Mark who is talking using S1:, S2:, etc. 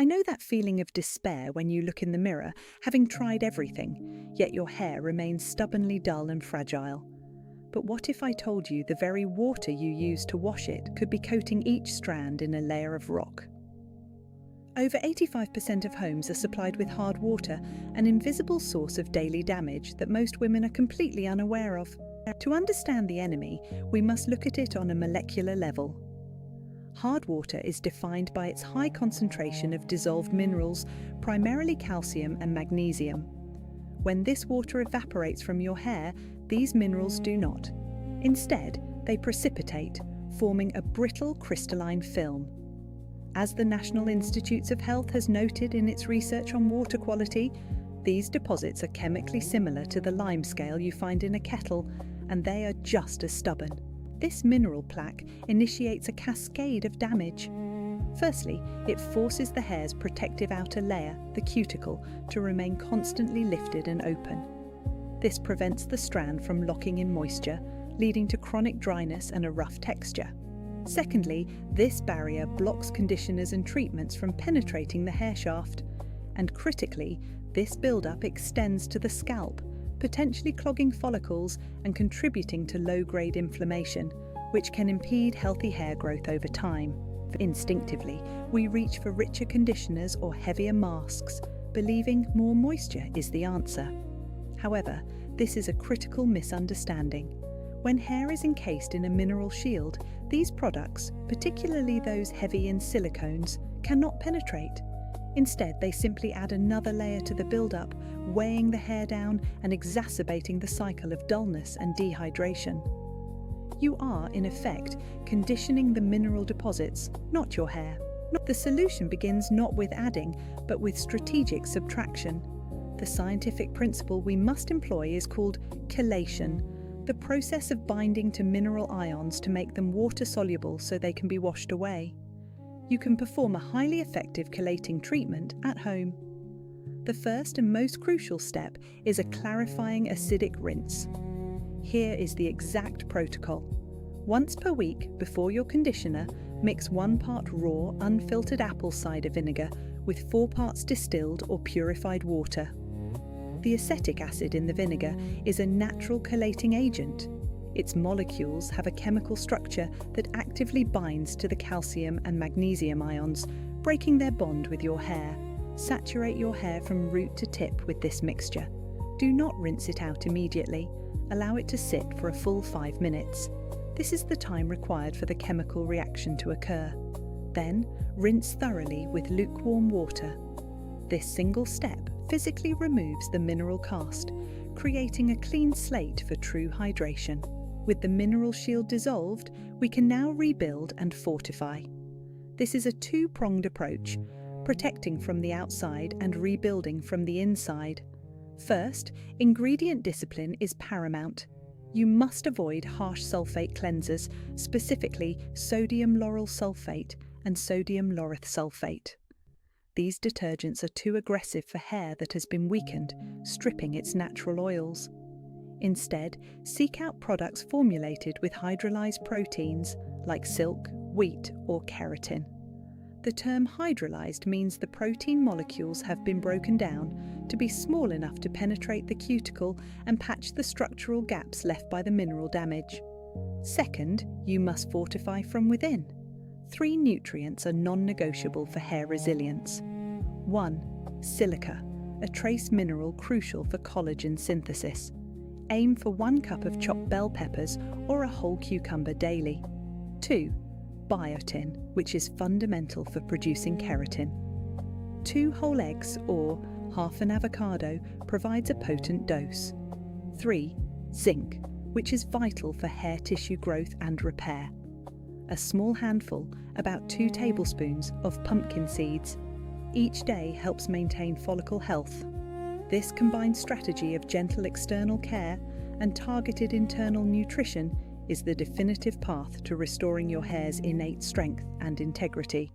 S1: I know that feeling of despair when you look in the mirror, having tried everything, yet your hair remains stubbornly dull and fragile. But what if I told you the very water you use to wash it could be coating each strand in a layer of rock? Over 85% of homes are supplied with hard water, an invisible source of daily damage that most women are completely unaware of. To understand the enemy, we must look at it on a molecular level. Hard water is defined by its high concentration of dissolved minerals, primarily calcium and magnesium. When this water evaporates from your hair, these minerals do not. Instead, they precipitate, forming a brittle crystalline film. As the National Institutes of Health has noted in its research on water quality, these deposits are chemically similar to the limescale you find in a kettle, and they are just as stubborn. This mineral plaque initiates a cascade of damage. Firstly, it forces the hair's protective outer layer, the cuticle, to remain constantly lifted and open. This prevents the strand from locking in moisture, leading to chronic dryness and a rough texture. Secondly, this barrier blocks conditioners and treatments from penetrating the hair shaft. And critically, this buildup extends to the scalp, potentially clogging follicles and contributing to low-grade inflammation, which can impede healthy hair growth over time. Instinctively, we reach for richer conditioners or heavier masks, believing more moisture is the answer. However, this is a critical misunderstanding. When hair is encased in a mineral shield, these products, particularly those heavy in silicones, cannot penetrate. Instead, they simply add another layer to the buildup, weighing the hair down and exacerbating the cycle of dullness and dehydration. You are, in effect, conditioning the mineral deposits, not your hair. The solution begins not with adding, but with strategic subtraction. The scientific principle we must employ is called chelation, the process of binding to mineral ions to make them water-soluble so they can be washed away. You can perform a highly effective chelating treatment at home. The first and most crucial step is a clarifying acidic rinse. Here is the exact protocol. Once per week, before your conditioner, mix 1 part raw, unfiltered apple cider vinegar with 4 parts distilled or purified water. The acetic acid in the vinegar is a natural chelating agent. Its molecules have a chemical structure that actively binds to the calcium and magnesium ions, breaking their bond with your hair. Saturate your hair from root to tip with this mixture. Do not rinse it out immediately. Allow it to sit for a full 5 minutes. This is the time required for the chemical reaction to occur. Then, rinse thoroughly with lukewarm water. This single step physically removes the mineral cast, creating a clean slate for true hydration. With the mineral shield dissolved, we can now rebuild and fortify. This is a two-pronged approach, protecting from the outside and rebuilding from the inside. First, ingredient discipline is paramount. You must avoid harsh sulfate cleansers, specifically sodium lauryl sulfate and sodium laureth sulfate. These detergents are too aggressive for hair that has been weakened, stripping its natural oils. Instead, seek out products formulated with hydrolyzed proteins like silk, wheat, or keratin. The term hydrolyzed means the protein molecules have been broken down to be small enough to penetrate the cuticle and patch the structural gaps left by the mineral damage. Second, you must fortify from within. 3 nutrients are non-negotiable for hair resilience. 1. Silica, a trace mineral crucial for collagen synthesis. Aim for 1 cup of chopped bell peppers or a whole cucumber daily. 2. Biotin, which is fundamental for producing keratin. 2 whole eggs or half an avocado provides a potent dose. 3. Zinc, which is vital for hair tissue growth and repair. A small handful, about 2 tablespoons, of pumpkin seeds each day helps maintain follicle health. This combined strategy of gentle external care and targeted internal nutrition is the definitive path to restoring your hair's innate strength and integrity.